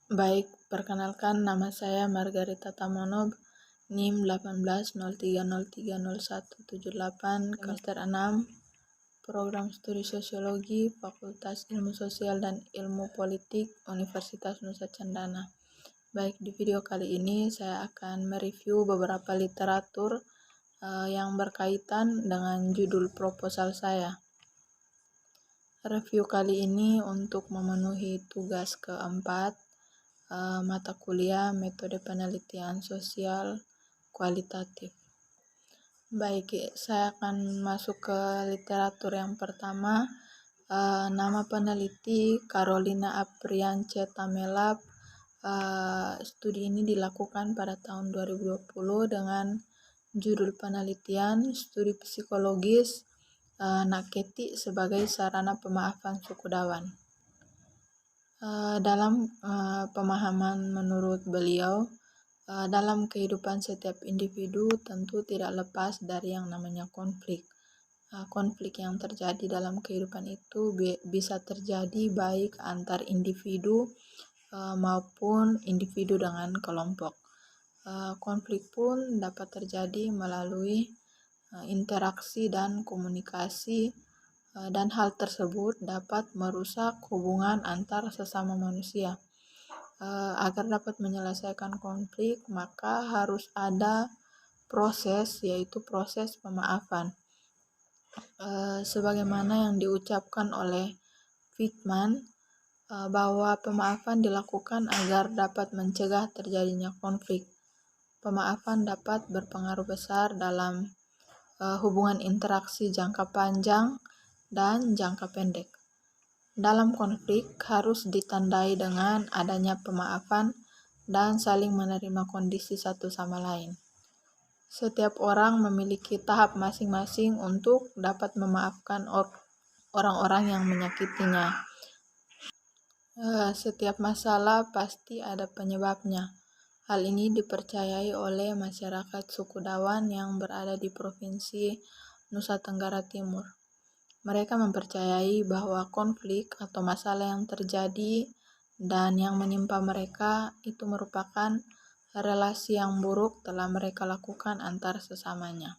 Baik, perkenalkan nama saya Margarita Tamono, NIM 1803030178, semester 6, Program Studi Sosiologi, Fakultas Ilmu Sosial dan Ilmu Politik, Universitas Nusa Cendana. Baik, di video kali ini saya akan mereview beberapa literatur yang berkaitan dengan judul proposal saya. Review kali ini untuk memenuhi tugas keempat, mata kuliah metode penelitian sosial kualitatif. Baik, saya akan masuk ke literatur yang pertama. Nama peneliti Carolina Apriance Tamelap. Studi ini dilakukan pada tahun 2020 dengan judul penelitian Studi Psikologis Naketi sebagai sarana pemaafan suku Dawan. Dalam pemahaman menurut beliau, dalam kehidupan setiap individu tentu tidak lepas dari yang namanya konflik. Konflik yang terjadi dalam kehidupan itu bisa terjadi baik antar individu maupun individu dengan kelompok. Konflik pun dapat terjadi melalui interaksi dan komunikasi, dan hal tersebut dapat merusak hubungan antar sesama manusia. Agar dapat menyelesaikan konflik, maka harus ada proses, yaitu proses pemaafan. Sebagaimana yang diucapkan oleh Friedman, bahwa pemaafan dilakukan agar dapat mencegah terjadinya konflik. Pemaafan dapat berpengaruh besar dalam hubungan interaksi jangka panjang dan jangka pendek. Dalam konflik harus ditandai dengan adanya pemaafan dan saling menerima kondisi satu sama lain. Setiap orang memiliki tahap masing-masing untuk dapat memaafkan orang-orang yang menyakitinya. Setiap masalah pasti ada penyebabnya. Hal ini dipercayai oleh masyarakat suku Dawan yang berada di Provinsi Nusa Tenggara Timur. Mereka mempercayai bahwa konflik atau masalah yang terjadi dan yang menimpa mereka itu merupakan relasi yang buruk telah mereka lakukan antar sesamanya.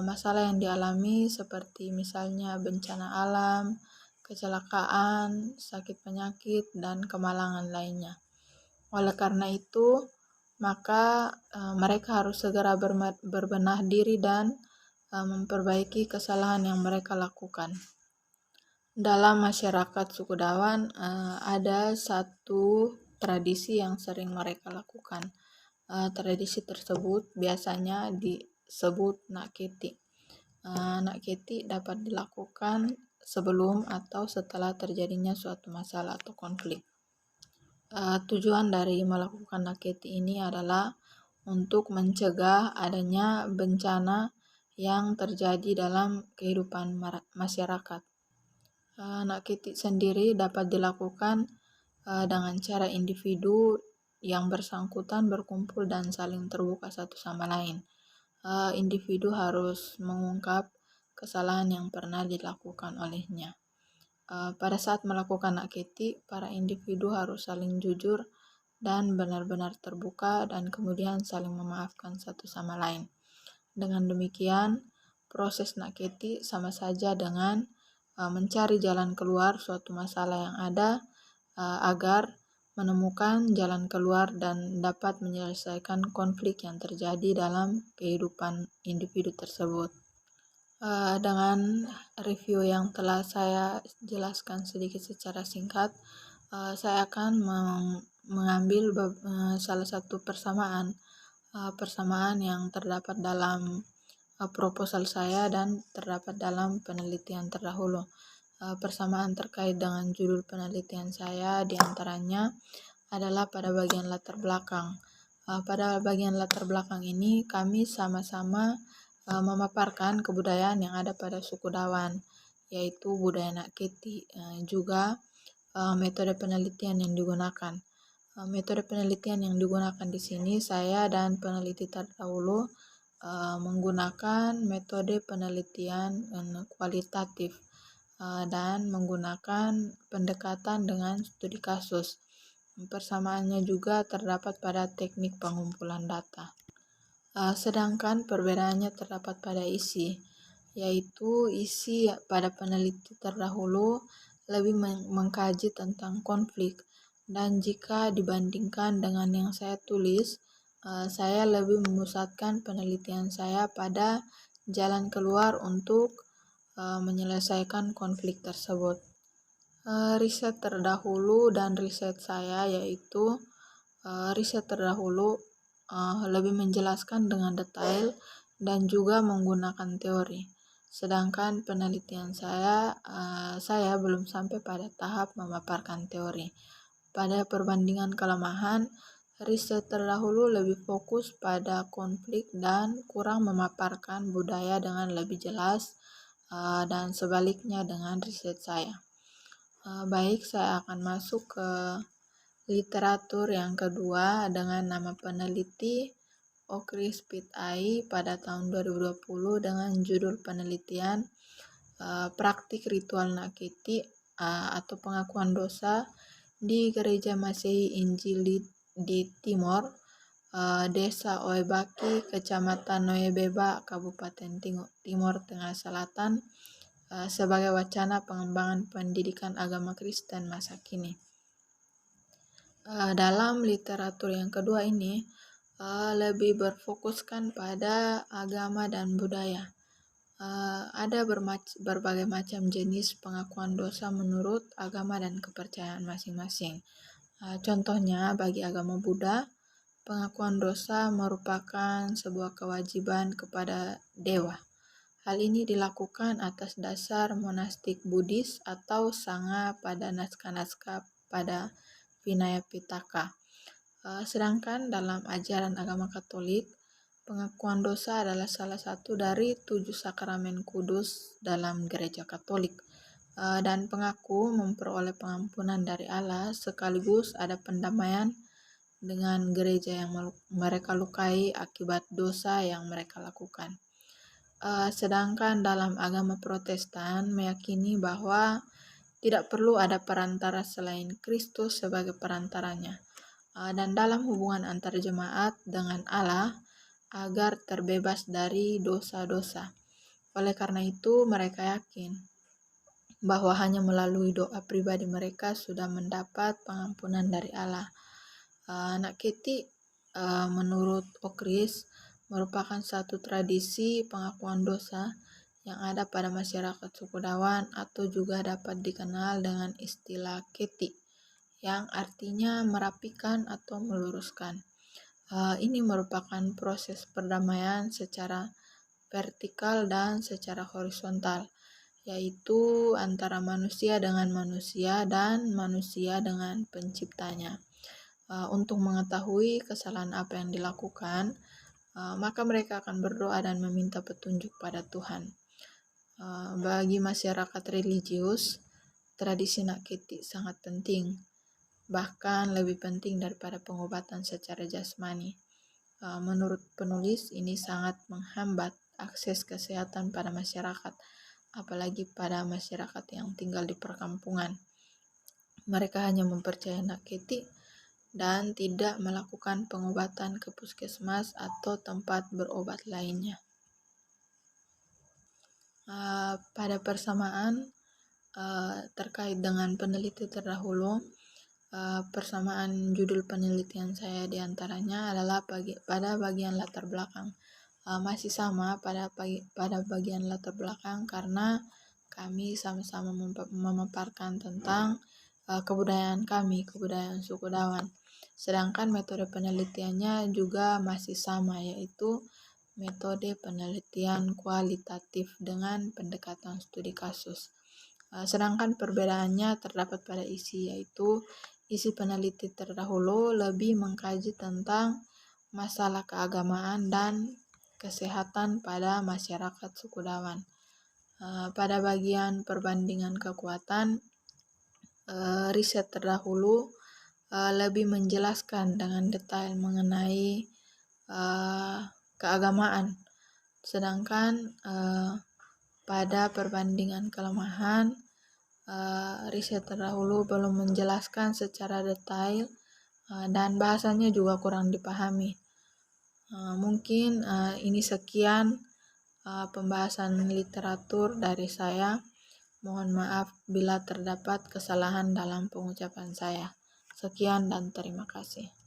Masalah yang dialami seperti misalnya bencana alam, kecelakaan, sakit penyakit, dan kemalangan lainnya. Oleh karena itu, maka mereka harus segera berbenah diri dan memperbaiki kesalahan yang mereka lakukan. Dalam masyarakat suku Dawan ada satu tradisi yang sering mereka lakukan. Tradisi tersebut biasanya disebut naketi. Naketi dapat dilakukan sebelum atau setelah terjadinya suatu masalah atau konflik. Tujuan dari melakukan naketi ini adalah untuk mencegah adanya bencana yang terjadi dalam kehidupan masyarakat. Naketi sendiri dapat dilakukan dengan cara individu yang bersangkutan berkumpul dan saling terbuka satu sama lain. Individu harus mengungkap kesalahan yang pernah dilakukan olehnya. Pada saat melakukan naketi, para individu harus saling jujur dan benar-benar terbuka dan kemudian saling memaafkan satu sama lain. Dengan demikian, proses naketi sama saja dengan mencari jalan keluar suatu masalah yang ada agar menemukan jalan keluar dan dapat menyelesaikan konflik yang terjadi dalam kehidupan individu tersebut. Dengan review yang telah saya jelaskan sedikit secara singkat, saya akan mengambil salah satu persamaan yang terdapat dalam proposal saya dan terdapat dalam penelitian terdahulu. Persamaan terkait dengan judul penelitian saya diantaranya adalah pada bagian latar belakang. Pada bagian latar belakang ini kami sama-sama memaparkan kebudayaan yang ada pada suku Dawan, yaitu budaya naketi, juga metode penelitian yang digunakan. Metode penelitian yang digunakan di sini saya dan peneliti terdahulu menggunakan metode penelitian kualitatif dan menggunakan pendekatan dengan studi kasus. Persamaannya juga terdapat pada teknik pengumpulan data. Sedangkan perbedaannya terdapat pada isi, yaitu isi pada peneliti terdahulu lebih mengkaji tentang konflik, dan jika dibandingkan dengan yang saya tulis, saya lebih memusatkan penelitian saya pada jalan keluar untuk menyelesaikan konflik tersebut. Riset terdahulu dan riset saya yaitu riset terdahulu lebih menjelaskan dengan detail dan juga menggunakan teori. Sedangkan penelitian saya belum sampai pada tahap memaparkan teori. Pada perbandingan kelemahan, riset terdahulu lebih fokus pada konflik dan kurang memaparkan budaya dengan lebih jelas, dan sebaliknya dengan riset saya. Baik, saya akan masuk ke literatur yang kedua dengan nama peneliti Okris Pit Ai pada tahun 2020 dengan judul penelitian Praktik Ritual Nakiti atau Pengakuan Dosa di Gereja Masehi Injil di Timor, Desa Oebaki, Kecamatan Noebeba, Kabupaten Timor Tengah Selatan, sebagai wacana pengembangan pendidikan agama Kristen masa kini. Dalam literatur yang kedua ini lebih berfokuskan pada agama dan budaya. Ada berbagai macam jenis pengakuan dosa menurut agama dan kepercayaan masing-masing. Contohnya bagi agama Buddha, pengakuan dosa merupakan sebuah kewajiban kepada dewa. Hal ini dilakukan atas dasar monastik Buddhis atau Sangha pada naskah-naskah pada Vinaya Pitaka. Sedangkan dalam ajaran agama Katolik, pengakuan dosa adalah salah satu dari 7 sakramen kudus dalam gereja Katolik. Dan pengaku memperoleh pengampunan dari Allah sekaligus ada pendamaian dengan gereja yang mereka lukai akibat dosa yang mereka lakukan. Sedangkan dalam agama Protestan meyakini bahwa tidak perlu ada perantara selain Kristus sebagai perantaranya, dan dalam hubungan antar jemaat dengan Allah agar terbebas dari dosa-dosa. Oleh karena itu mereka yakin bahwa hanya melalui doa pribadi mereka sudah mendapat pengampunan dari Allah. Nakiti menurut Okris merupakan satu tradisi pengakuan dosa yang ada pada masyarakat suku Dawan atau juga dapat dikenal dengan istilah keti yang artinya merapikan atau meluruskan. Ini merupakan proses perdamaian secara vertikal dan secara horizontal, yaitu antara manusia dengan manusia dan manusia dengan penciptanya. Untuk mengetahui kesalahan apa yang dilakukan, maka mereka akan berdoa dan meminta petunjuk pada Tuhan. Bagi masyarakat religius, tradisi nakiti sangat penting, bahkan lebih penting daripada pengobatan secara jasmani. Menurut penulis, ini sangat menghambat akses kesehatan pada masyarakat, apalagi pada masyarakat yang tinggal di perkampungan. Mereka hanya mempercayai nakiti dan tidak melakukan pengobatan ke puskesmas atau tempat berobat lainnya. Pada persamaan terkait dengan peneliti terdahulu, persamaan judul penelitian saya diantaranya adalah pada bagian latar belakang. Masih sama pada bagian latar belakang karena kami sama-sama memaparkan tentang kebudayaan kami, kebudayaan suku Dawan. Sedangkan metode penelitiannya juga masih sama, yaitu metode penelitian kualitatif dengan pendekatan studi kasus. Sedangkan perbedaannya terdapat pada isi, yaitu isi peneliti terdahulu lebih mengkaji tentang masalah keagamaan dan kesehatan pada masyarakat suku Dawan. Pada bagian perbandingan kekuatan, riset terdahulu lebih menjelaskan dengan detail mengenai keagamaan, sedangkan pada perbandingan kelemahan, riset terdahulu belum menjelaskan secara detail dan bahasanya juga kurang dipahami. Mungkin ini sekian pembahasan literatur dari saya. Mohon maaf bila terdapat kesalahan dalam pengucapan saya. Sekian dan terima kasih.